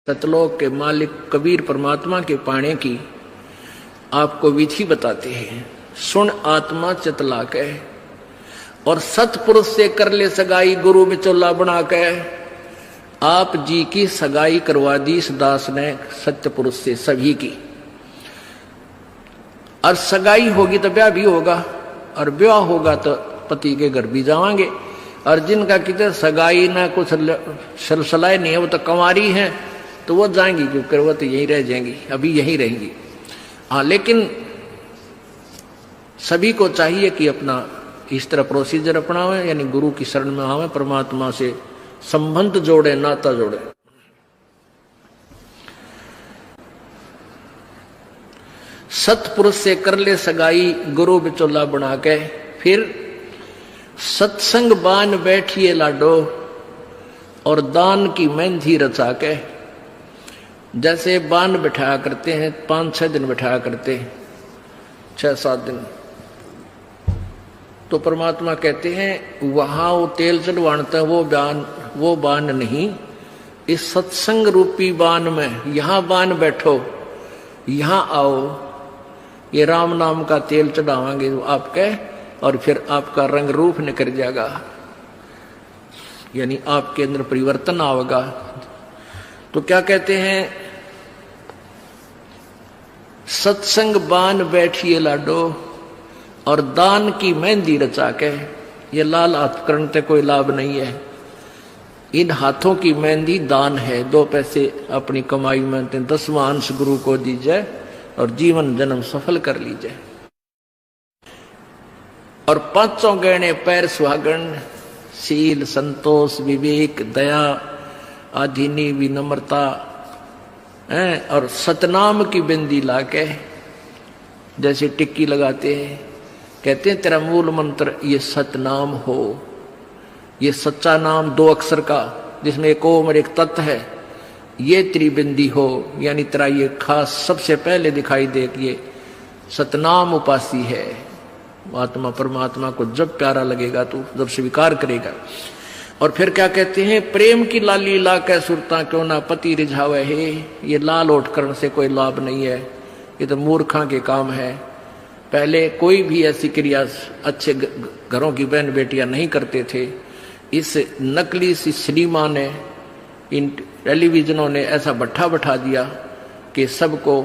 सतलोक के मालिक कबीर परमात्मा के पाने की आपको विधि बताते हैं। सुन आत्मा चितला के और सतपुरुष से कर ले सगाई, गुरु बिचौला बना के आप जी की सगाई करवा दी इस दास ने सत्य पुरुष से सभी की। और सगाई होगी तो ब्याह भी होगा, और ब्याह होगा तो पति के घर भी जावांगे। और जिनका कितने सगाई ना कुछ सलसलाए नहीं है, वो तो कंवारी हैं, तो वो जाएंगी क्योंकि वो तो यहीं रह जाएंगी, अभी यहीं रहेंगी। हाँ, लेकिन सभी को चाहिए कि अपना इस तरह प्रोसीजर अपनावे, यानी गुरु की शरण में आवे, परमात्मा से संबंध जोड़े, नाता जोड़े। सतपुरुष से कर ले सगाई, गुरु बिचौला बना के, फिर सत्संग बान बैठिए लाडो और दान की मेहंदी रचा के। जैसे बान बिठाया करते हैं, 5-6 दिन बिठाया करते हैं, 6-7 दिन, तो परमात्मा कहते हैं वहां वो तेल चढ़वाता है, वो बान नहीं, इस सत्संग रूपी बान में यहां बान बैठो, यहां आओ, ये राम नाम का तेल चढ़ावांगे आपके, और फिर आपका रंग रूप निकल जाएगा, यानी आपके अंदर परिवर्तन आएगा। तो क्या कहते हैं, सत्संग बान बैठिए लाडो और दान की मेहंदी रचा के। ये लाल हाथ करने कोई लाभ नहीं है, इन हाथों की मेहंदी दान है। 2 पैसे अपनी कमाई में 10वां अंश गुरु को दीजिए और जीवन जन्म सफल कर लीजिए। और 5 गहने पैर सुहागन, शील, संतोष, विवेक, दया, आधीनी, विनम्रता, और सतनाम की बिंदी लाके, जैसे टिक्की लगाते हैं, कहते हैं तेरा मूल मंत्र ये सतनाम हो, ये सच्चा नाम 2 अक्षर का जिसमें एक ओम और एक तत् है, ये तेरी बिंदी हो, यानी तेरा ये खास सबसे पहले दिखाई दे कि ये सतनाम उपासी है। आत्मा परमात्मा को जब प्यारा लगेगा तू जब स्वीकार करेगा। और फिर क्या कहते हैं, प्रेम की लाली ला कै सुरता क्यों ना पति रिझावे है। ये लाल ओठ करने से कोई लाभ नहीं है, ये तो मूर्खा के काम है। पहले कोई भी ऐसी क्रिया अच्छे घरों की बहन बेटियां नहीं करते थे। इस नकली सी सिनेमा ने, इन टेलीविजनों ने ऐसा भट्ठा बैठा दिया कि सबको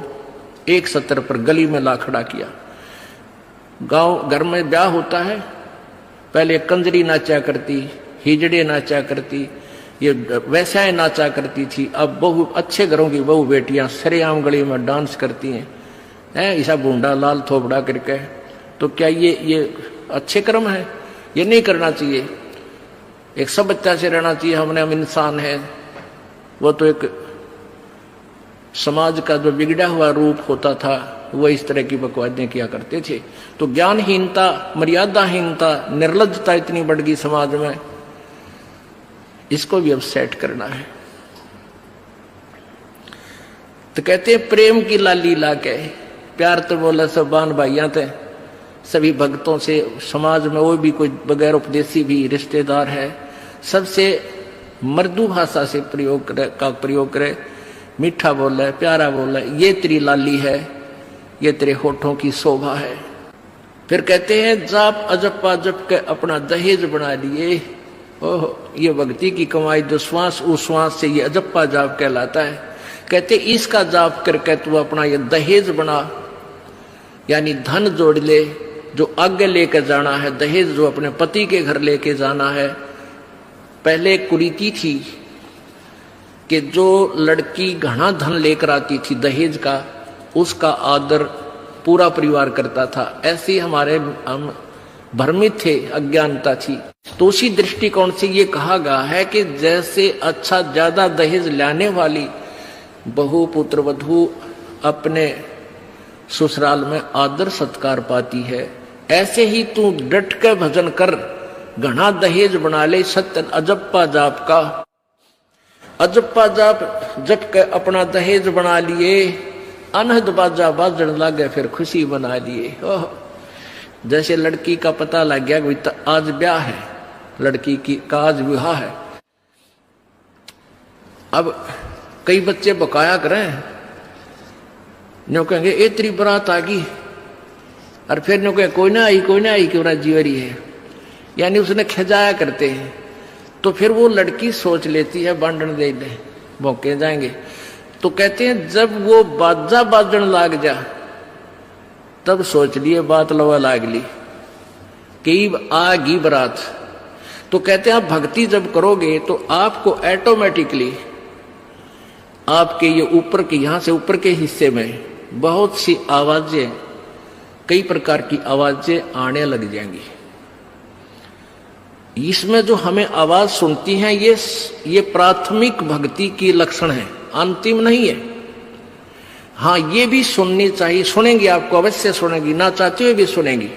एक सत्र पर गली में ला खड़ा किया। गांव घर में ब्याह होता है, पहले कंजरी नाचा करती, हिजड़े नाचा करती, ये वैश्याएं नाचा करती थी। अब बहु अच्छे घरों की बहु बेटियां सरेआम गली में डांस करती हैं, ऐसा बूंदा लाल थोपड़ा करके। तो क्या ये अच्छे कर्म है? ये नहीं करना चाहिए। एक सभ्यता से रहना चाहिए। हम इंसान है, वो तो एक समाज का जो बिगड़ा हुआ रूप होता था वो इस तरह की बकवादें किया करते थे। तो ज्ञानहीनता, मर्यादाहीनता, निर्लज्जता इतनी बढ़ गई समाज में, इसको भी अब सेट करना है। तो कहते हैं प्रेम की लाली लाके, प्यार तो बोला सब बान भाइयां थे, सभी भक्तों से, समाज में वो भी कोई बगैर उपदेशी भी रिश्तेदार है, सबसे मृदु भाषा से प्रयोग करे, मीठा बोला है, प्यारा बोला है, ये तेरी लाली है, ये तेरे होठों की शोभा है। फिर कहते हैं जाप अजप्पा जप के अपना दहेज बना लिए। ओह, ये भक्ति की कमाई जो श्वास उश्वास से ये अजप्पा जाप कहलाता है। कहते इसका जाप करके तू अपना ये दहेज बना, यानी धन जोड़ ले जो आगे लेकर जाना है। दहेज जो अपने पति के घर लेके जाना है। पहले कुरीति थी कि जो लड़की घना धन लेकर आती थी दहेज का, उसका आदर पूरा परिवार करता था। ऐसे हमारे हम भ्रमित थे, अज्ञानता थी। तो उसी दृष्टिकोण से ये कहा गया है कि जैसे अच्छा ज्यादा दहेज लाने वाली बहु पुत्र वधू अपने ससुराल में आदर सत्कार पाती है, ऐसे ही तू डट के भजन कर, घना दहेज बना ले। सत्य अजप्पा जाप का, अजप्पा जाप जप के अपना दहेज बना लिए। अनहद बाजा बाजन लागे फिर खुशी बना लिए। ओह, जैसे लड़की का पता लग गया कि आज ब्याह है, लड़की की का आज विवाह है। अब कई बच्चे बकाया करें, न्यों कहेंगे ए तेरी बारात आ गई, और फिर न्यों कहें कोई ना आई क्यों ना जीवरी है, यानी उसने खिजाया करते हैं। तो फिर वो लड़की सोच लेती है बांधन दे दे मौके जाएंगे। तो कहते हैं जब वो बाजा बाजन लाग जा तब सोच लिए बात लवा लाग ली कि आ गई बारात। तो कहते हैं आप भक्ति जब करोगे तो आपको ऑटोमेटिकली आपके ये ऊपर के यहां से ऊपर के हिस्से में बहुत सी आवाजें, कई प्रकार की आवाजें आने लग जाएंगी। इसमें जो हमें आवाज सुनती हैं ये प्राथमिक भक्ति की लक्षण है, अंतिम नहीं है। हाँ, ये भी सुननी चाहिए, सुनेंगी, आपको अवश्य सुनेंगी, ना चाहते हुए भी सुनेंगी।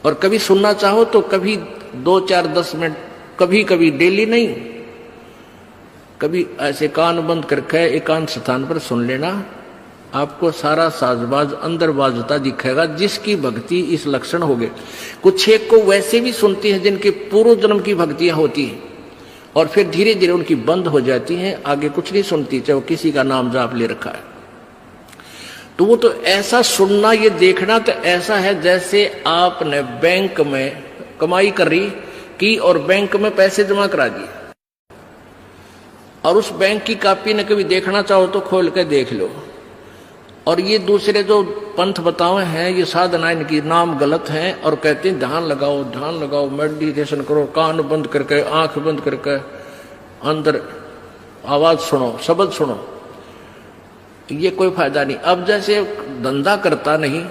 और कभी सुनना चाहो तो कभी 2, 4, 10 मिनट, कभी कभी डेली नहीं, कभी ऐसे कान बंद करके एकांत स्थान पर सुन लेना, आपको सारा साजबाज अंदर बाजता दिखेगा, जिसकी भक्ति इस लक्षण हो गए। कुछ एक को वैसे भी सुनती हैं जिनके पूर्व जन्म की भक्तियां होती हैं और फिर धीरे धीरे उनकी बंद हो जाती हैं, आगे कुछ नहीं सुनती, चाहे वो किसी का नाम जाप ले रखा है। तो वो तो ऐसा सुनना, ये देखना तो ऐसा है जैसे आपने बैंक में कमाई करी की और बैंक में पैसे जमा करा दिए, और उस बैंक की कॉपी ने कभी देखना चाहो तो खोल के देख लो। और ये दूसरे जो पंथ बताए हैं, ये साधना, इनकी नाम गलत हैं और कहते हैं ध्यान लगाओ, मेडिटेशन करो, कान बंद करके, आंख बंद करके, अंदर आवाज सुनो, शब्द सुनो। ये कोई फायदा नहीं। अब जैसे धंधा करता नहीं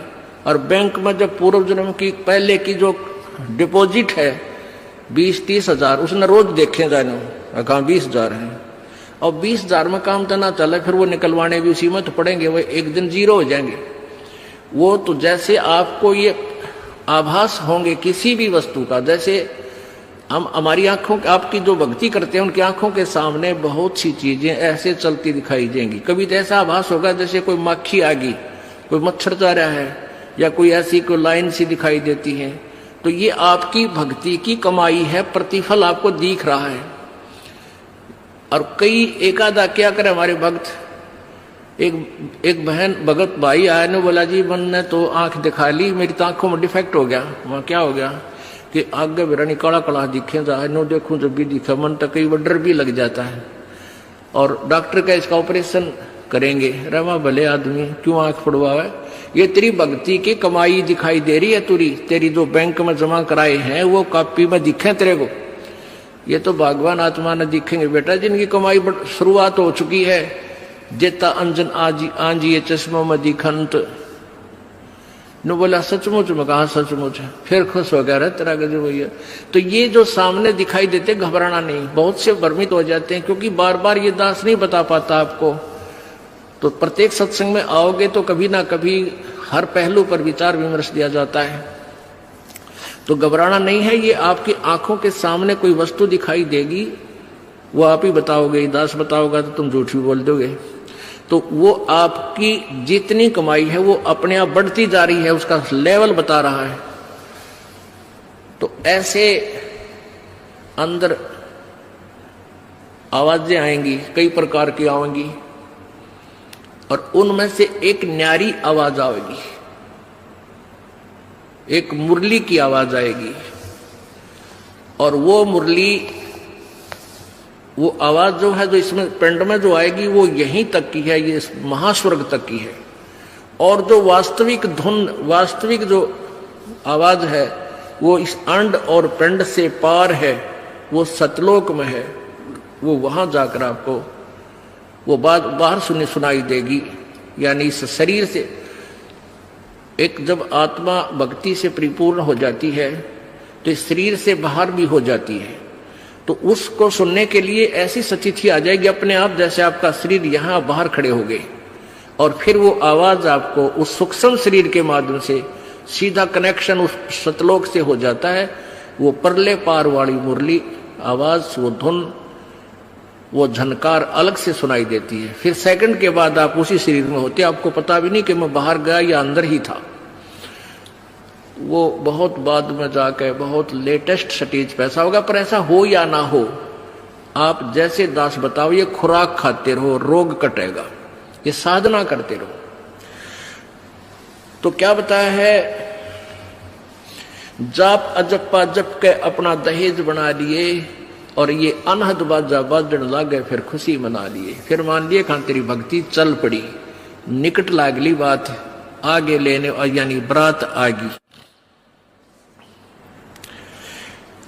और बैंक में जब पूर्व जन्म की पहले की जो डिपॉजिट है 20-30 हजार, उसने रोज देखे जाने कहा 20,000 है, और 20,000 में काम तो ना चले, फिर वो निकलवाने भी उसी में तो पड़ेंगे, वो एक दिन जीरो हो जाएंगे। वो तो जैसे आपको ये आभास होंगे किसी भी वस्तु का, जैसे हम हमारी आंखों, आपकी जो भक्ति करते हैं उनकी आंखों के सामने बहुत सी चीजें ऐसे चलती दिखाई देंगी। कभी तो ऐसा आभास होगा जैसे कोई मक्खी आ गई, कोई मच्छर जा रहा है, या कोई ऐसी कोई लाइन सी दिखाई देती है। तो ये आपकी भक्ति की कमाई है, प्रतिफल आपको दिख रहा है। और कई एकादा क्या करे हमारे भक्त, एक बहन भगत भाई आया ने बोला जी मैंने तो आंख दिखा ली, मेरी तो आंखों में डिफेक्ट हो गया। वहां क्या हो गया कि आगे बेरानी काला काला दिखे जा, नो देखूं जब भी दिखा, मन तो कई बार डर भी लग जाता है। और डॉक्टर का इसका ऑपरेशन करेंगे, रमा भले आदमी क्यों आंख फुड़वावे, ये तेरी भक्ति की कमाई दिखाई दे रही है, तेरी जो बैंक में जमा कराए हैं वो कॉपी में दिखे तेरे को। ये तो भगवान आत्मा ने दिखेंगे बेटा, जिनकी कमाई शुरुआत हो चुकी है। जेता अंजन आंजी चश्मों में दिखंत नु बोला सचमुच में, कहा सचमुच, फिर खुश हो गया, तेरा गजब भैया। तो ये जो सामने दिखाई देते घबराना नहीं, बहुत से भ्रमित हो जाते हैं क्योंकि बार बार ये दास नहीं बता पाता आपको। तो प्रत्येक सत्संग में आओगे तो कभी ना कभी हर पहलू पर विचार विमर्श दिया जाता है। तो घबराना नहीं है, ये आपकी आंखों के सामने कोई वस्तु दिखाई देगी, वो आप ही बताओगे, दास बताओगा तो तुम झूठ भी बोल दोगे। तो वो आपकी जितनी कमाई है वो अपने आप बढ़ती जा रही है, उसका लेवल बता रहा है। तो ऐसे अंदर आवाजें आएंगी, कई प्रकार की आएंगी, और उनमें से एक न्यारी आवाज आएगी, एक मुरली की आवाज आएगी। और वो मुरली, वो आवाज जो है, जो इसमें पिंड में जो आएगी वो यहीं तक की है, ये महास्वर्ग तक की है। और जो वास्तविक धुन, वास्तविक जो आवाज है वो इस अंड और पिंड से पार है, वो सतलोक में है। वो वहां जाकर आपको वो बात बाहर सुनाई देगी। यानी इस शरीर से एक जब आत्मा भक्ति से परिपूर्ण हो जाती है तो इस शरीर से बाहर भी हो जाती है। तो उसको सुनने के लिए ऐसी स्थिति आ जाएगी अपने आप, जैसे आपका शरीर यहां बाहर खड़े हो गए, और फिर वो आवाज आपको उस सूक्ष्म शरीर के माध्यम से सीधा कनेक्शन उस सतलोक से हो जाता है। वो परले पार वाली मुरली आवाज, वो धुन, वो झनकार अलग से सुनाई देती है। फिर सेकंड के बाद आप उसी शरीर में होते, आपको पता भी नहीं कि मैं बाहर गया या अंदर ही था। वो बहुत बाद में जाकर बहुत लेटेस्ट स्टेज पे ऐसा होगा, पर ऐसा हो या ना हो, आप जैसे दास बताओ, ये खुराक खाते रहो, रोग कटेगा, ये साधना करते रहो। तो क्या बताया है, जाप अजप्पा जप के अपना दहेज बना लिए, और ये अनहद बाजा बाजन लागे फिर खुशी मना लिए। फिर मान लिए खान तेरी भक्ति चल पड़ी, निकट लागली बात आगे लेने, और यानी बरात आगी।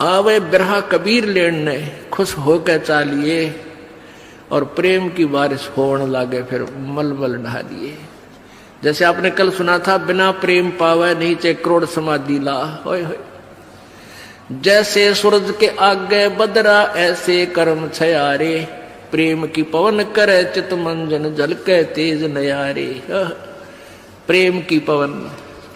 आवे बिरहा कबीर लेने, खुश होकर चालिए, और प्रेम की बारिश होने लागे फिर मलमल नहा दिए। जैसे आपने कल सुना था, बिना प्रेम पावे नहीं चे करोड़ समाधि ला। होय होय। जैसे सूरज के आगे बदरा ऐसे कर्म छयारे, प्रेम की पवन करे चित मंजन झलके तेज नयारे। प्रेम की पवन,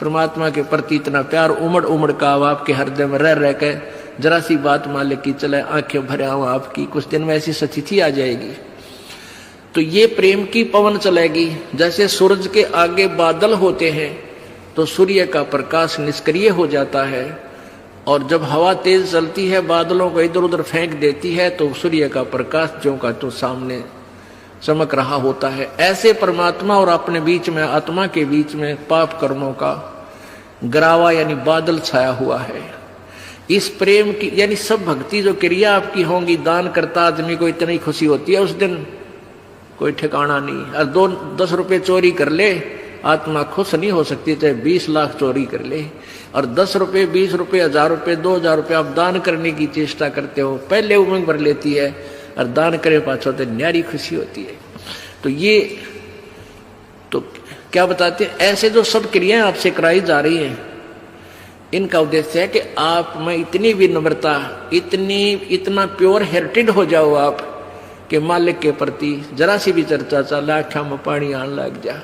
परमात्मा के प्रति इतना प्यार उमड़ उमड़ का अब आपके हृदय में रह रह के जरा सी बात मालिक की चले आंखें भरे आऊं आपकी, कुछ दिन में ऐसी सचिथी आ जाएगी। तो ये प्रेम की पवन चलेगी। जैसे सूरज के आगे बादल होते हैं तो सूर्य का प्रकाश निष्क्रिय हो जाता है, और जब हवा तेज चलती है बादलों को इधर उधर फेंक देती है तो सूर्य का प्रकाश ज्यों का तो सामने चमक रहा होता है। ऐसे परमात्मा और अपने बीच में, आत्मा के बीच में पाप कर्मों का गरावा यानी बादल छाया हुआ है। इस प्रेम की यानी सब भक्ति जो क्रिया आपकी होंगी, दान करता आदमी को इतनी खुशी होती है उस दिन कोई ठिकाना नहीं। और 10 रुपए चोरी कर ले, आत्मा खुश नहीं हो सकती, चाहे 20 लाख चोरी कर ले। और 10 रुपए, 20 रुपए, 1000 रुपए, 2000 रुपए आप दान करने की चेष्टा करते हो, पहले उमंग भर लेती है, और दान करे पाछो तो न्यारी खुशी होती है। तो ये तो क्या बताते हैं, ऐसे जो सब क्रियाएं आपसे कराई जा रही हैं, इनका उद्देश्य है कि आप में इतनी विनम्रता, इतना प्योर हार्टेड हो जाओ आप कि मालिक के प्रति जरा सी भी चर्चा चला आँखों में पानी आने लग जा,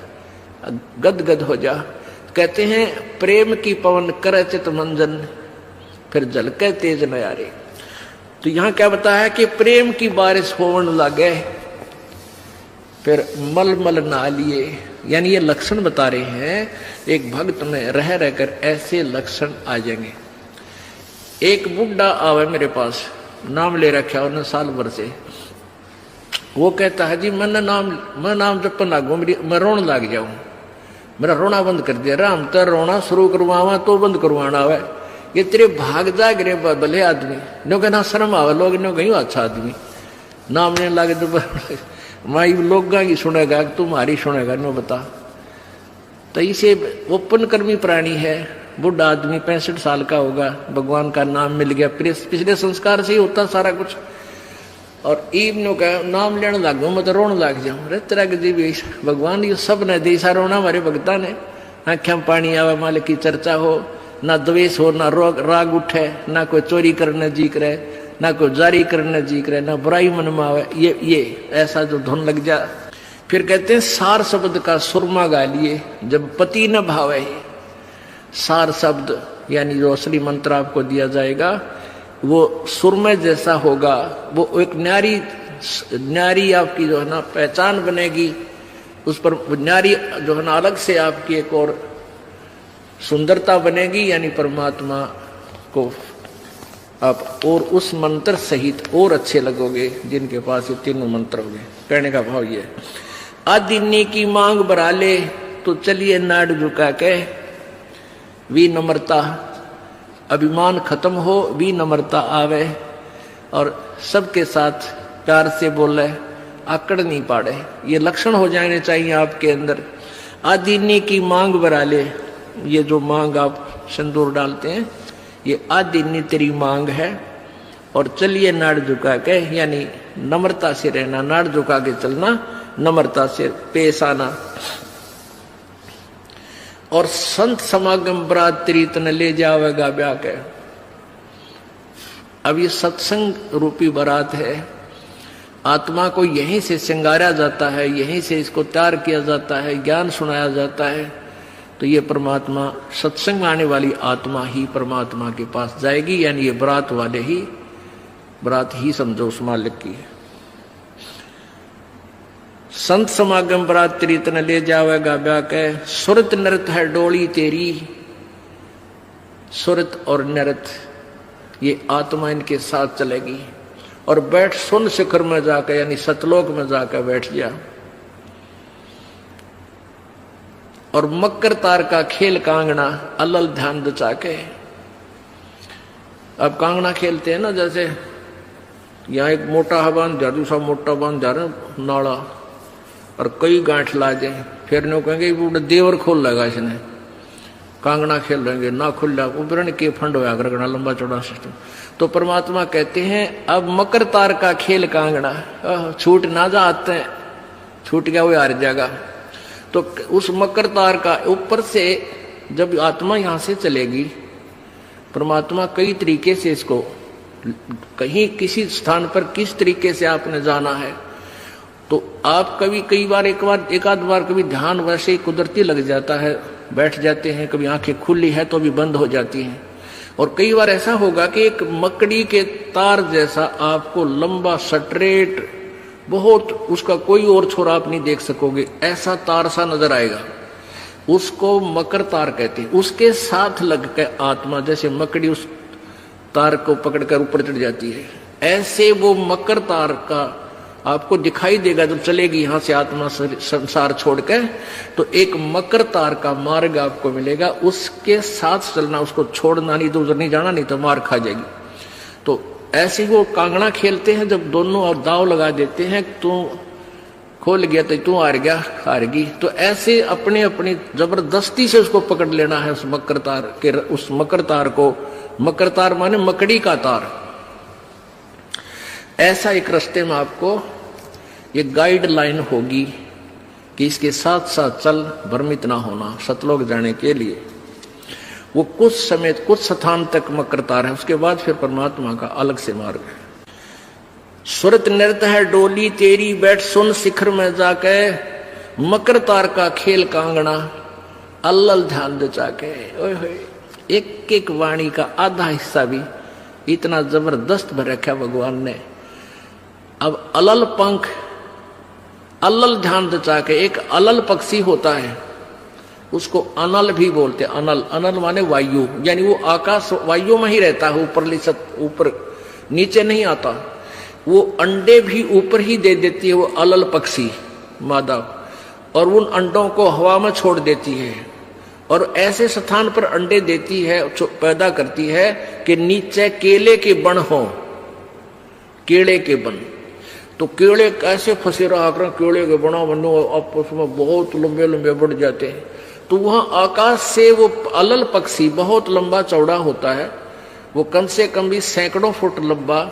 गदगद हो जा। कहते हैं प्रेम की पवन करे चित मंजन फिर झलके तेज नयारे। तो यहां क्या बताया है कि प्रेम की बारिश होने लगे फिर मलमल नहा लिए। यानी ये लक्षण बता रहे हैं, एक भक्त में रह रहकर ऐसे लक्षण आ जाएंगे। एक बुढ़ा आवे मेरे पास, नाम ले रखा उन्होंने साल भर से। वो कहता है जी मैं नाम जपन लागू, मैं रोन लग जाऊं, मेरा रोना बंद कर दिया। राम तो रोना शुरू करवावा तो बंद करवाना है, ये तेरे भाग जा गिरे भले आदमी, नो कहना शर्म आवे, लोग नो कहीं अच्छा आदमी नाम लेने लगे तो माई लोग की सुनेगा तुम्हारी सुनेगा, नो बता। तो इसे ओपन कर्मी प्राणी है, बुढ़ा आदमी 65 साल का होगा, भगवान का नाम मिल गया, पिछले संस्कार से ही होता सारा कुछ। और ईब नो कह नाम लेने लग गो, मैं तो रोने लग जाऊं। अरे तेरा जी भगवान ये सब ने देसा रोना हमारे भगता ने, आँखें पानी आवे, मालिक की चर्चा हो, ना द्वेष हो, ना राग उठे, ना कोई चोरी करने जी करे, ना कोई जारी करने जी करे, ना बुराई मन में आवे, ये ऐसा जो धुन लग जा। फिर कहते हैं सार शब्द का सुरमा गा लिए, जब पति न भावे। सार शब्द यानी जो असली मंत्र आपको दिया जाएगा वो सुरमे जैसा होगा, वो एक न्यारी आपकी जो है ना पहचान बनेगी, उस पर न्यारी जो है ना अलग से आपकी एक और सुंदरता बनेगी। यानी परमात्मा को आप और उस मंत्र सहित और अच्छे लगोगे जिनके पास ये तीनों मंत्र होंगे। कहने का भाव ये, आदिन्नी की मांग बरा ले तो चलिए नाड़ झुका के, विनम्रता, अभिमान खत्म हो, विनम्रता आवे, और सबके साथ प्यार से बोले, आकड़ नहीं पाड़े। ये लक्षण हो जाने चाहिए आपके अंदर। आदिन्नी की मांग बरा ले, ये जो मांग आप सिंदूर डालते हैं ये आदिन्नी तेरी मांग है। और चलिए नाड़ झुका के, यानी नम्रता से रहना, नाड़ झुका के चलना, नम्रता से पेश आना। और संत समागम बरात त्रीतन ले जावेगा ब्याह के। अब ये सत्संग रूपी बारात है, आत्मा को यहीं से श्रृंगारा जाता है, यहीं से इसको तैयार किया जाता है, ज्ञान सुनाया जाता है। तो ये परमात्मा, सत्संग आने वाली आत्मा ही परमात्मा के पास जाएगी। यानी ये बरात वाले ही, बरात ही समझो उस मालिक की। संत समागम बरात त्रीतन ले जावेगा ब्याह के, सुरत नृत है डोली तेरी। सुरत और नृत ये आत्मा इनके साथ चलेगी। और बैठ सुन शिखर में जाकर यानी सतलोक में जाकर बैठ गया। और मकर तार का खेल कांगना अलल ध्यान दचा के। अब कांगना खेलते हैं ना, जैसे यहाँ एक मोटा बांध जा, दूसरा मोटा बांध जा रहा नाला, और कई गांठ ला जाए, फिर नो कहेंगे वो देवर खोल लगा इसने, कांगना खेल रहेंगे ना खुल जा, उबरण के फंड होया करना लंबा चौड़ा सिस्टम। तो परमात्मा कहते हैं अब मकर तार का खेल कांगना, छूट ना जा आते हैं, छूट गया वो हार जाएगा। तो उस मकर तार का ऊपर से जब आत्मा यहां से चलेगी, परमात्मा कई तरीके से इसको कहीं किसी स्थान पर किस तरीके से आपने जाना है, तो आप कभी एक आध बार कभी ध्यान वैसे ही कुदरती लग जाता है, बैठ जाते हैं, कभी आंखें खुली है तो भी बंद हो जाती हैं। और कई बार ऐसा होगा कि एक मकड़ी के तार जैसा आपको लंबा स्ट्रेट बहुत, उसका कोई और छोर आप नहीं देख सकोगे, ऐसा तार सा नजर आएगा, उसको मकर तार कहते हैं। उसके साथ लग के आत्मा जैसे मकड़ी उस तार को पकड़कर ऊपर चढ़ जाती है, ऐसे वो मकर तार का आपको दिखाई देगा जब चलेगी यहां से आत्मा संसार छोड़ के, तो एक मकर तार का मार्ग आपको मिलेगा, उसके साथ चलना, उसको छोड़ना नहीं तो उधर नहीं जाना, नहीं तो मार खा जाएगी। तो ऐसे वो कांगड़ा खेलते हैं, जब दोनों और दाव लगा देते हैं, तू खोल गया तो तू हार गया, हारगी, तो ऐसे अपने अपनी जबरदस्ती से उसको पकड़ लेना है उस मकर तार के, उस मकर तार को। मकर तार माने मकड़ी का तार। ऐसा एक रास्ते में आपको ये गाइडलाइन होगी कि इसके साथ साथ चल, भ्रमित ना होना सतलोक जाने के लिए। वो कुछ समय कुछ स्थान तक मकर तार है, उसके बाद फिर परमात्मा का अलग से मार्ग है। सुरत नृत्य है डोली तेरी, बैठ सुन शिखर में जाके, मकर तार का खेल कांगना अल्लल ध्यान दे जाके। ओए होए, एक एक वाणी का आधा हिस्सा भी इतना जबरदस्त भर रखा भगवान ने। अब अलल पंख, अलल ध्यान दचा के, एक अलल पक्षी होता है, उसको अनल भी बोलते हैं। अनल, अनल माने वायु, यानी वो आकाश वायु में ही रहता है, ऊपर नीचे नहीं आता। वो अंडे भी ऊपर ही दे देती है वो अलल पक्षी मादा, और उन अंडों को हवा में छोड़ देती है, और ऐसे स्थान पर अंडे देती है, पैदा करती है कि नीचे केले के बन हो, केले के बन। तो केले कैसे फंसे रहा कर, केले के बना बनो आपस में बहुत लंबे लंबे बढ़ जाते हैं। तो वहां आकाश से वो अलल पक्षी बहुत लंबा चौड़ा होता है, वो कम से कम भी सैकड़ों फुट लंबा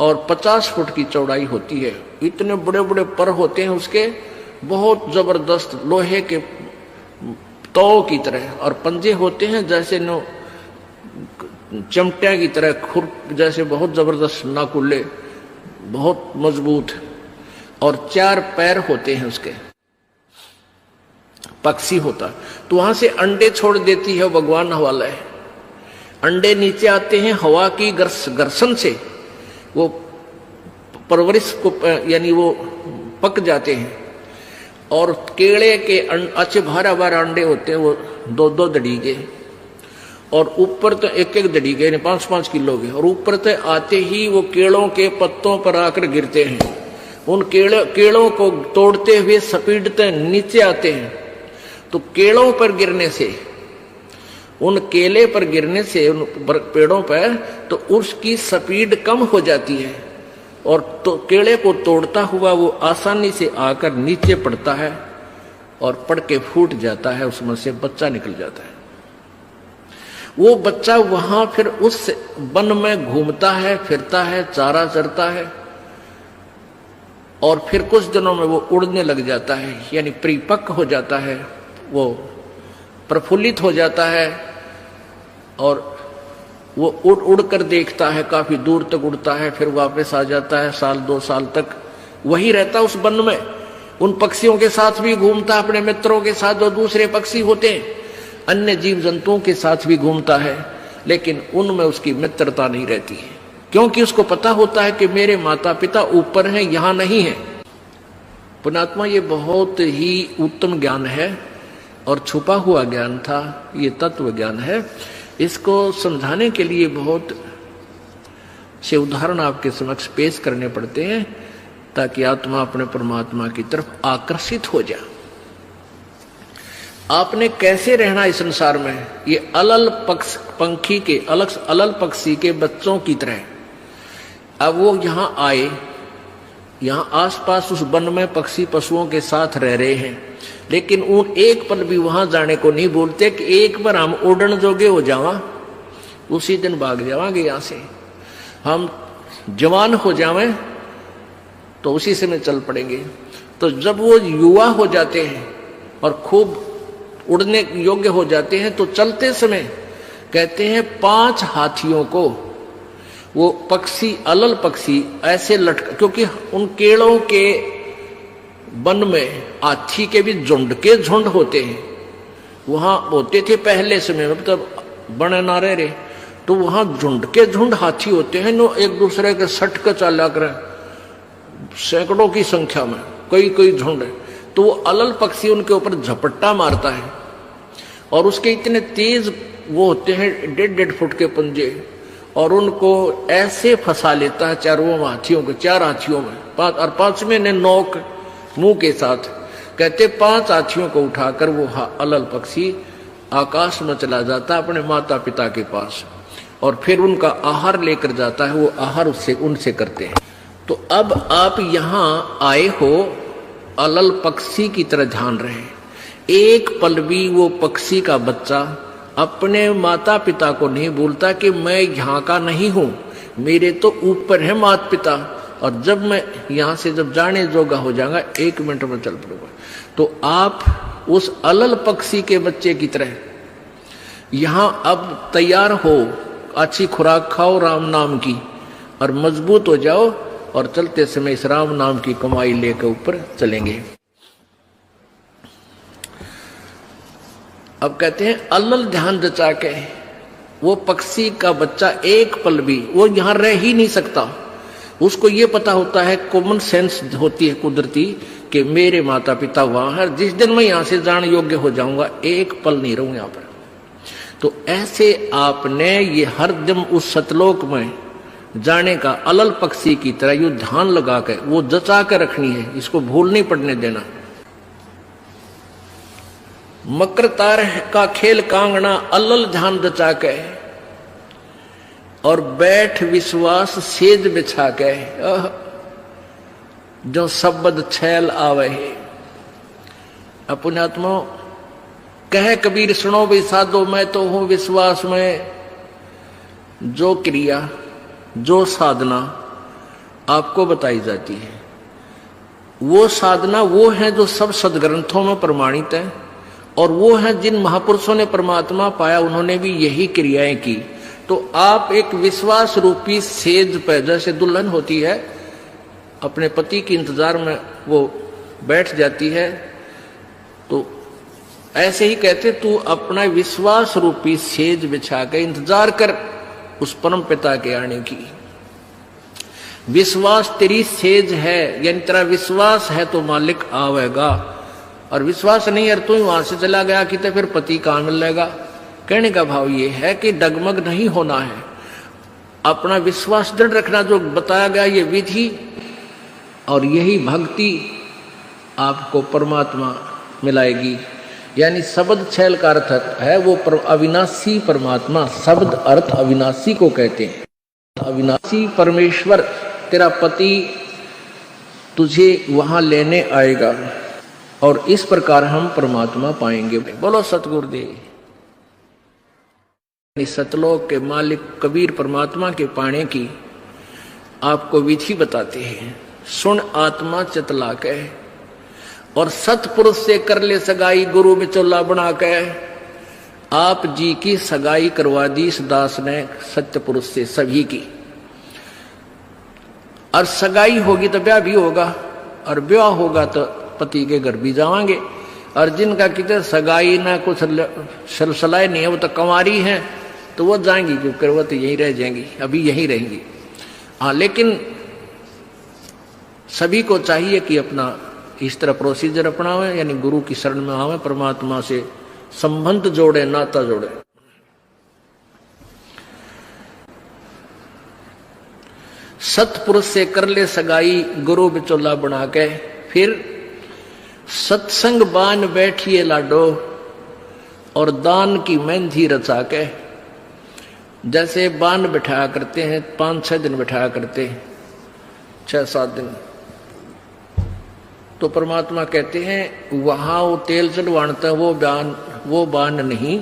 और 50 फुट की चौड़ाई होती है। इतने बड़े बड़े पर होते हैं उसके, बहुत जबरदस्त लोहे के तौ की तरह, और पंजे होते हैं जैसे नो चमटिया की तरह, खुर जैसे बहुत जबरदस्त नाकुल्ले, बहुत मजबूत, और 4 पैर होते हैं उसके, पक्षी होता। तो वहां से अंडे छोड़ देती है भगवान हवाला है। अंडे नीचे आते हैं हवा की घर्षण से, वो परवरिश को यानी वो पक जाते हैं, और केले के अच्छे भारा भारा अंडे होते हैं, वो 2-2 दड़ी के, और ऊपर तो 1-1 दड़ी के, 5-5 किलो के, और ऊपर तो आते ही वो केलों के पत्तों पर आकर गिरते हैं। उन केलों को तोड़ते हुए सपीटते नीचे आते हैं। तो केलों पर गिरने से, उन केले पर गिरने से, उन पेड़ों पर, तो उसकी स्पीड कम हो जाती है, और तो केले को तोड़ता हुआ वो आसानी से आकर नीचे पड़ता है, और पड़ के फूट जाता है, उसमें से बच्चा निकल जाता है। वो बच्चा वहां फिर उस वन में घूमता है, फिरता है, चारा चरता है, और फिर कुछ दिनों में वो उड़ने लग जाता है, यानी परिपक्व हो जाता है, वो प्रफुल्लित हो जाता है, और वो उड़ उड़ कर देखता है, काफी दूर तक उड़ता है, फिर वापस आ जाता है, 1-2 साल तक वही रहता उस वन में। उन पक्षियों के साथ भी घूमता, अपने मित्रों के साथ जो दूसरे पक्षी होते हैं, अन्य जीव जंतुओं के साथ भी घूमता है, लेकिन उनमें उसकी मित्रता नहीं रहती है, क्योंकि उसको पता होता है कि मेरे माता पिता ऊपर हैं, यहां नहीं है। पुण्यात्मा, ये बहुत ही उत्तम ज्ञान है और छुपा हुआ ज्ञान था, ये तत्व ज्ञान है। इसको समझाने के लिए बहुत से उदाहरण आपके समक्ष पेश करने पड़ते हैं ताकि आत्मा अपने परमात्मा की तरफ आकर्षित हो जाए। आपने कैसे रहना इस संसार में, ये अलल पक्षी के बच्चों की तरह। अब वो यहां आए, यहां आसपास उस वन में पक्षी पशुओं के साथ रह रहे हैं, लेकिन उन एक पल भी वहां जाने को नहीं बोलते कि एक बार हम उड़न जोगे हो जावा, उसी दिन भाग जावांगे यहां से। हम जवान हो जावें तो उसी समय चल पड़ेंगे। तो जब वो युवा हो जाते हैं और खूब उड़ने योग्य हो जाते हैं तो चलते समय कहते हैं 5 हाथियों को वो पक्षी, अलल पक्षी ऐसे लटका, क्योंकि उन केड़ों के वन में हाथी के भी झुंड के झुंड होते हैं, वहां होते थे पहले समय में, तब बने ना रहे, तो वहां झुंड के झुंड हाथी होते हैं, नो एक दूसरे के सट के चला कर सैकड़ों की संख्या में, कई झुंड। तो वो अलल पक्षी उनके ऊपर झपट्टा मारता है और उसके इतने तेज वो होते हैं 1.5 फुट के पंजे, और उनको ऐसे फंसा लेता है 4 हाथियों में 5, और 5वें ने नोक मुंह के साथ। कहते 5 हाथियों को उठाकर वो अलल पक्षी आकाश में चला जाता है अपने माता पिता के पास, और फिर उनका आहार लेकर जाता है, वो आहार उससे उनसे करते हैं। तो अब आप यहां आए हो अलल पक्षी की तरह ध्यान रहे। एक पल भी वो पक्षी का बच्चा अपने माता पिता को नहीं बोलता कि मैं यहाँ का नहीं हूं, मेरे तो ऊपर है माता पिता, और जब मैं यहां से जब जाने जोगा हो जाऊंगा 1 मिनट में चल पड़ूंगा। तो आप उस अलल पक्षी के बच्चे की तरह यहां अब तैयार हो, अच्छी खुराक खाओ राम नाम की, और मजबूत हो जाओ, और चलते समय इस राम नाम की कमाई लेकर ऊपर चलेंगे। अब कहते हैं अलल ध्यान जचा के वो पक्षी का बच्चा एक पल भी वो यहां रह ही नहीं सकता। उसको ये पता होता है, कॉमन सेंस होती है कुदरती, कि मेरे माता पिता वहां है, जिस दिन मैं यहां से जाने योग्य हो जाऊंगा एक पल नहीं रहूं यहां पर। तो ऐसे आपने ये हर दिन उस सतलोक में जाने का अलल पक्षी की तरह यू ध्यान लगा कर वो जचा कर रखनी है, इसको भूल नहीं पड़ने देना। मकर तार का खेल कांगना अलल ध्यान जचा के, और बैठ विश्वास सेज बिछा के, जो शब्द छैल आवे है। पुण्यात्मा कह कबीर सुनो भी साधो, मैं तो हूं विश्वास में। जो क्रिया जो साधना आपको बताई जाती है, वो साधना वो है जो सब सदग्रंथों में प्रमाणित है, और वो है जिन महापुरुषों ने परमात्मा पाया उन्होंने भी यही क्रियाएं की। तो आप एक विश्वास रूपी सेज पे, जैसे दुल्हन होती है अपने पति के इंतजार में वो बैठ जाती है, तो ऐसे ही कहते तू अपना विश्वास रूपी सेज बिछा के इंतजार कर उस परम पिता के आने की। विश्वास तेरी सेज है, यानी तेरा विश्वास है तो मालिक आवेगा, और विश्वास नहीं है तू वहां से चला गया कि तो फिर पति कहां मिलेगा। कहने का भाव ये है कि डगमग नहीं होना है, अपना विश्वास दृढ़ रखना। जो बताया गया ये विधि और यही भक्ति आपको परमात्मा मिलाएगी। यानी शब्द छैल का अर्थ है वो अविनाशी परमात्मा, शब्द अर्थ अविनाशी को कहते हैं। अविनाशी परमेश्वर तेरा पति तुझे वहां लेने आएगा, और इस प्रकार हम परमात्मा पाएंगे। बोलो सतगुरुदेव। सतलोक के मालिक कबीर परमात्मा के पाने की आपको विधि बताते हैं। सुन आत्मा चतला के, और सतपुरुष से कर ले सगाई, गुरु बिचौला बना के। आप जी की सगाई करवा दी इस दास ने सत्य पुरुष से सभी की, और सगाई होगी तो ब्याह भी होगा, और ब्याह होगा तो पति के घर भी जावांगे। और जिनका कितने सगाई ना कुछ सलसलाए नहीं है, वो तो कंवारी हैं, तो वो जाएंगी, क्योंकि वो तो यहीं रह जाएंगी, अभी यहीं रहेंगी। हाँ, लेकिन सभी को चाहिए कि अपना इस तरह प्रोसीजर अपनावे, यानी गुरु की शरण में आवे, परमात्मा से संबंध जोड़े, नाता जोड़े। सतपुरुष से कर ले सगाई गुरु बिचौला बना के, फिर सत्संग बान बैठिए लाडो और दान की मेहंदी रचा के। जैसे बान बिठाया करते हैं, 5-6 दिन बिठाया करते हैं, 6-7 दिन, तो परमात्मा कहते हैं वहां वो तेल चढ़वाता है, वो बान नहीं,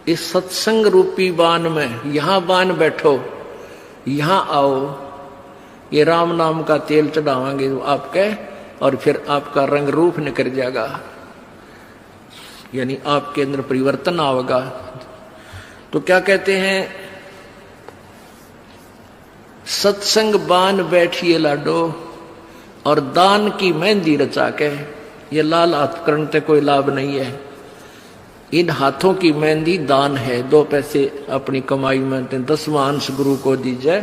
इस सत्संग रूपी बान में यहां बान बैठो, यहां आओ, ये राम नाम का तेल चढ़ावांगे आपके, और फिर आपका रंग रूप निकल जाएगा, यानी आपके अंदर परिवर्तन आएगा। तो क्या कहते हैं, सत्संग बान बैठिए लाडो और दान की मेहंदी रचा के। ये लाल हाथ करने से कोई लाभ नहीं है, इन हाथों की मेहंदी दान है। 2 पैसे अपनी कमाई में 10वां अंश गुरु को दीजिए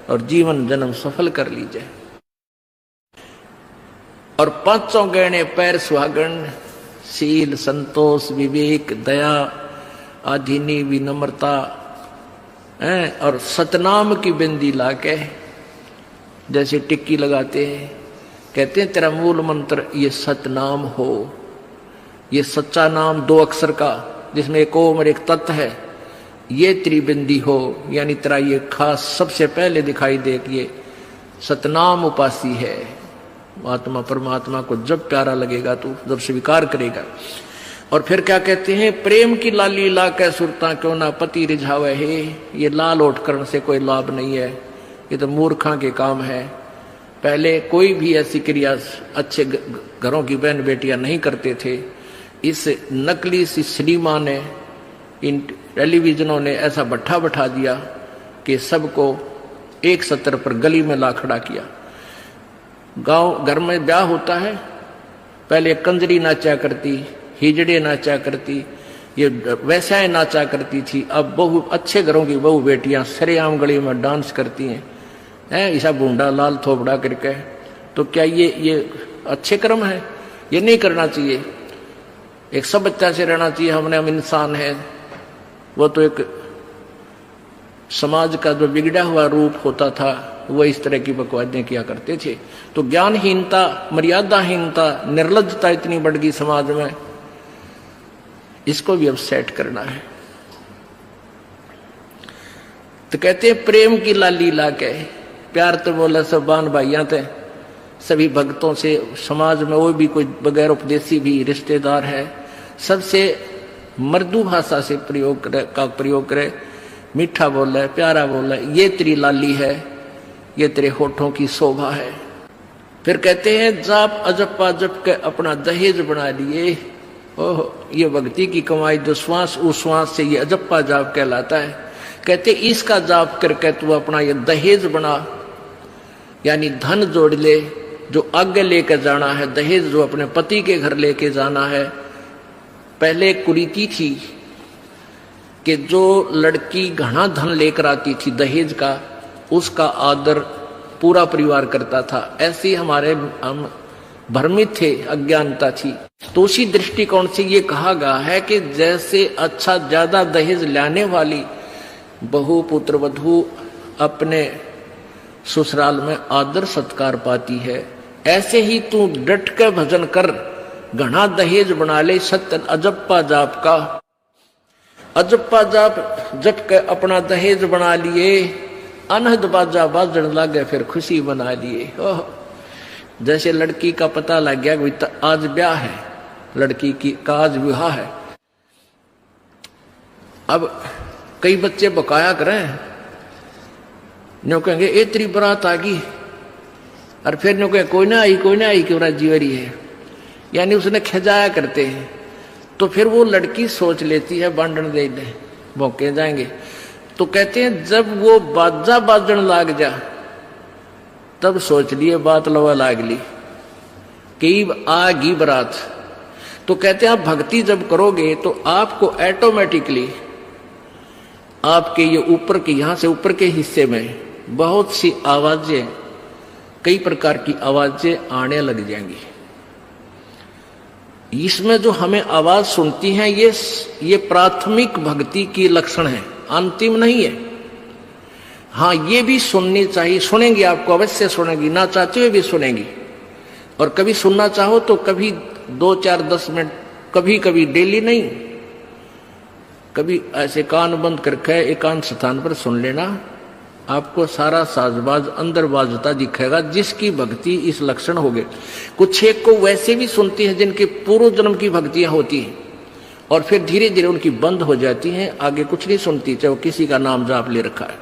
और जीवन जन्म सफल कर लीजिए। और 5 गहने पैर सुहागन, शील, संतोष, विवेक, दया, आधीनी, विनम्रता, और सतनाम की बिंदी लाके, जैसे टिक्की लगाते हैं, कहते हैं तेरा मूल मंत्र ये सतनाम हो, ये सच्चा नाम 2 अक्षर का जिसमें एक ओम और एक तत् है, ये त्रिबिंदी हो, यानी तेरा ये खास सबसे पहले दिखाई दे कि ये सतनाम उपासी है। आत्मा परमात्मा को जब प्यारा लगेगा तो जब स्वीकार करेगा। और फिर क्या कहते हैं, प्रेम की लाली ला के सुरता क्यों ना पति रिझावे है। ये लाल ओठ करने से कोई लाभ नहीं है, ये तो मूर्खा के काम है। पहले कोई भी ऐसी क्रिया अच्छे घरों की बहन बेटियां नहीं करते थे। इस नकली सी सिनेमा ने, इन टेलीविजनों ने ऐसा भट्ठा बैठा दिया कि सबको एक सत्र पर गली में ला खड़ा किया। गांव घर में ब्याह होता है, पहले कंजरी नाचा करती, हिजड़े नाचा करती, ये वैसाएं नाचा करती थी। अब बहु अच्छे घरों की बहु बेटियां सरेआम गली में डांस करती हैं, ऐसा बूंदा लाल थोपड़ा करके। तो क्या ये अच्छे कर्म है? ये नहीं करना चाहिए। एक सब बच्चा से रहना चाहिए, हम इंसान है। वो तो एक समाज का जो बिगड़ा हुआ रूप होता था, वो इस तरह की बकवादें किया करते थे। तो ज्ञानहीनता, मर्यादाहीनता, निर्लज्जता इतनी बढ़ गई समाज में, इसको भी अब सेट करना है। तो कहते हैं प्रेम की लाली ला के, प्यार तो बोला सब बान भाइयां थे, सभी भक्तों से, समाज में वो भी कोई बगैर उपदेशी भी रिश्तेदार है, सबसे मृदु भाषा से प्रयोग करे, मीठा बोले, प्यारा बोले, ये तेरी लाली है, ये तेरे होठों की शोभा है। फिर कहते हैं जाप अजप्पा जप के अपना दहेज बना लिए। ओह, ये भक्ति की कमाई जो श्वास उश्वास से ये अजप्पा जाप कहलाता है। कहते इसका जाप करके तू अपना ये दहेज बना, यानी धन जोड़ ले, जो आगे लेकर जाना है, दहेज जो अपने पति के घर लेके जाना है। पहले कुरीति थी कि जो लड़की घना धन लेकर आती थी दहेज का, उसका आदर पूरा परिवार करता था। ऐसे हमारे हम भ्रमित थे, अज्ञानता थी। तो उसी दृष्टिकोण से ये कहा गया है कि जैसे अच्छा ज्यादा दहेज लाने वाली बहु पुत्र वधू अपने ससुराल में आदर सत्कार पाती है, ऐसे ही तू डट के भजन कर, घना दहेज बना ले। सत्य अजप्पा जाप का, अजप्पा जाप जप के अपना दहेज बना लिए, अनहद बाजा बाजन लागे फिर खुशी बना लिए। ओह, जैसे लड़की का पता लग गया कि आज ब्याह है, लड़की की का आज विवाह है। अब कई बच्चे बकाया करें, न्यों कहेंगे ए तेरी बरात आ गई, और फिर न्यों कहें कोई ना आई क्यों जीवरी है, यानी उसने खिजाया करते हैं। तो फिर वो लड़की सोच लेती है बांधन दे दे, मौके जाएंगे। तो कहते हैं जब वो बाजा बाजन लाग जा, तब सोच लिए बात लवा लाग ली कि आगी बरात। तो कहते हैं आप भक्ति जब करोगे तो आपको ऑटोमेटिकली आपके ये ऊपर के, यहां से ऊपर के हिस्से में बहुत सी आवाजें, कई प्रकार की आवाजें आने लग जाएंगी। इसमें जो हमें आवाज सुनती हैं ये प्राथमिक भक्ति की लक्षण है, अंतिम नहीं है। हाँ, ये भी सुननी चाहिए, सुनेंगी, आपको अवश्य सुनेंगी, ना चाहते हुए भी सुनेंगी। और कभी सुनना चाहो तो कभी 2, 4, 10 मिनट, कभी कभी डेली नहीं, कभी ऐसे कान बंद करके एकांत स्थान पर सुन लेना। आपको सारा साजबाज अंदर बाजता दिखेगा, जिसकी भक्ति इस लक्षण हो गए। कुछ एक को वैसे भी सुनती है जिनके पूर्व जन्म की भक्तियां होती हैं, और फिर धीरे धीरे उनकी बंद हो जाती हैं, आगे कुछ नहीं सुनती, चाहे वो किसी का नाम जाप ले रखा है।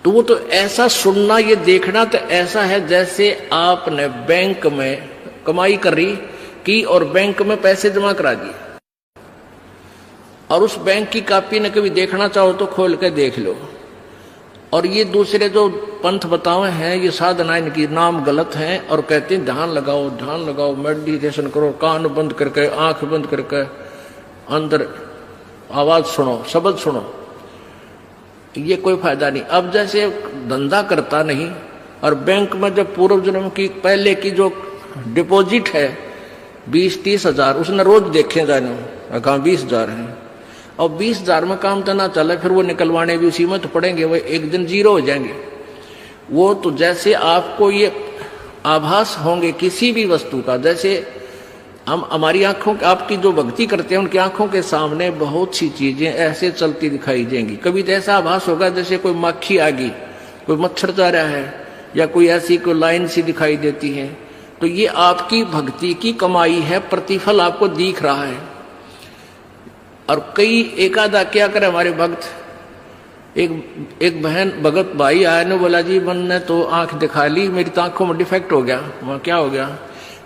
तो वो तो ऐसा सुनना, ये देखना तो ऐसा है जैसे आपने बैंक में कमाई कर रही की और बैंक में पैसे जमा करा दिए, और उस बैंक की कॉपी ने कभी देखना चाहो तो खोल के देख लो। और ये दूसरे जो पंथ बतावे हैं, ये साधना, इनकी नाम गलत हैं, और कहते हैं ध्यान लगाओ, ध्यान लगाओ, मेडिटेशन करो, कान बंद करके, आंख बंद करके, अंदर आवाज सुनो, शब्द सुनो। ये कोई फायदा नहीं। अब जैसे धंधा करता नहीं, और बैंक में जब पूर्व जन्म की पहले की जो डिपॉजिट है 20-30 हजार, उसने रोज देखे जाने, कहा 20,000 है, और 20,000 में काम तो ना चले, फिर वो निकलवाने भी उसी में तो पड़ेंगे, वो एक दिन जीरो हो जाएंगे। वो तो जैसे आपको ये आभास होंगे किसी भी वस्तु का, जैसे हम हमारी आंखों, आपकी जो भक्ति करते हैं उनकी आंखों के सामने बहुत सी चीजें ऐसे चलती दिखाई देंगी। कभी तो ऐसा आभास होगा जैसे कोई मक्खी आ गई, कोई मच्छर जा रहा है, या कोई ऐसी कोई लाइन सी दिखाई देती है। तो ये आपकी भक्ति की कमाई है, प्रतिफल आपको दिख रहा है। और कई एकादा क्या करे हमारे भक्त, एक बहन भगत भाई आया ने बोला जी मैंने तो आंख दिखा ली, मेरी तो आंखों में डिफेक्ट हो गया। वहां क्या हो गया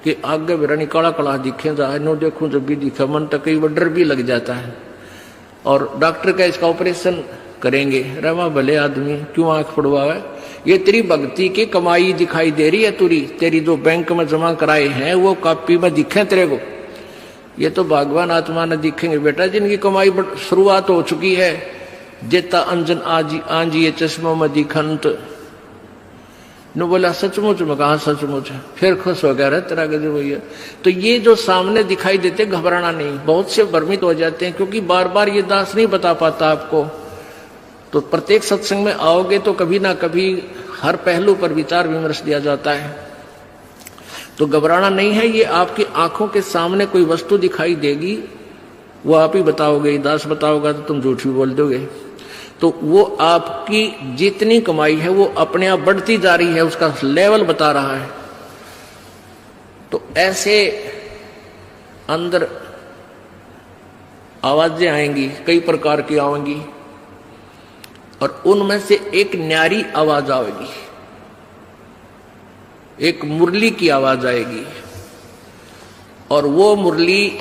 कि आगे बिरानी काला काला दिखे जाए, नो देखूं जब भी दिखा, मन तो कई बार डर भी लग जाता है। और डॉक्टर का इसका ऑपरेशन करेंगे, रमा भले आदमी क्यों आंख पड़वावे, ये तेरी भक्ति की कमाई दिखाई दे रही है, तेरी जो बैंक में जमा कराए हैं वो कॉपी में दिखे तेरे को। ये तो भगवान आत्मा ने दिखेंगे बेटा, जिनकी कमाई शुरुआत हो चुकी है। जेता अंजन आंजी ये चश्मों में दिखंत न बोला सचमुच में, कहा सचमुच, फिर खुश हो गया तेरा गजब भैया। तो ये जो सामने दिखाई देते, घबराना नहीं। बहुत से भ्रमित हो जाते हैं, क्योंकि बार बार ये दास नहीं बता पाता आपको। तो प्रत्येक सत्संग में आओगे तो कभी ना कभी हर पहलू पर विचार विमर्श दिया जाता है। तो घबराना नहीं है। ये आपकी आंखों के सामने कोई वस्तु दिखाई देगी, वो आप ही बताओगे, दास बताओगा तो तुम झूठ भी बोल दोगे। तो वो आपकी जितनी कमाई है वो अपने आप बढ़ती जा रही है, उसका लेवल बता रहा है। तो ऐसे अंदर आवाजें आएंगी, कई प्रकार की आएंगी, और उनमें से एक न्यारी आवाज आएगी, एक मुरली की आवाज आएगी। और वो मुरली,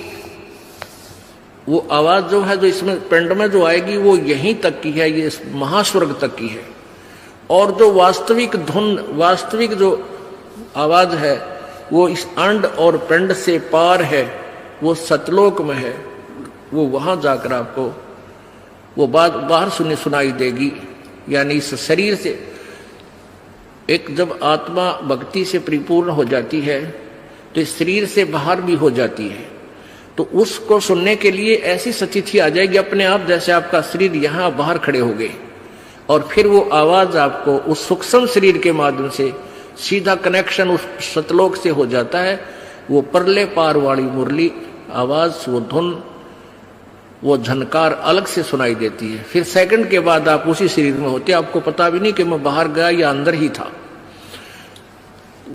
वो आवाज जो है, जो इसमें पिंड में जो आएगी, वो यहीं तक की है, ये महास्वर्ग तक की है। और जो वास्तविक धुन, वास्तविक जो आवाज है, वो इस अंड और पिंड से पार है, वो सतलोक में है। वो वहां जाकर आपको वो बात बाहर सुनाई देगी। यानी इस शरीर से एक जब आत्मा भक्ति से परिपूर्ण हो जाती है तो इस शरीर से बाहर भी हो जाती है। तो उसको सुनने के लिए ऐसी स्थिति आ जाएगी अपने आप, जैसे आपका शरीर यहाँ बाहर खड़े हो गए, और फिर वो आवाज आपको उस सूक्ष्म शरीर के माध्यम से सीधा कनेक्शन उस सतलोक से हो जाता है। वो परले पार वाली मुरली आवाज, वो धुन, वो झनकार अलग से सुनाई देती है। फिर सेकंड के बाद आप उसी शरीर में होते, आपको पता भी नहीं कि मैं बाहर गया या अंदर ही था।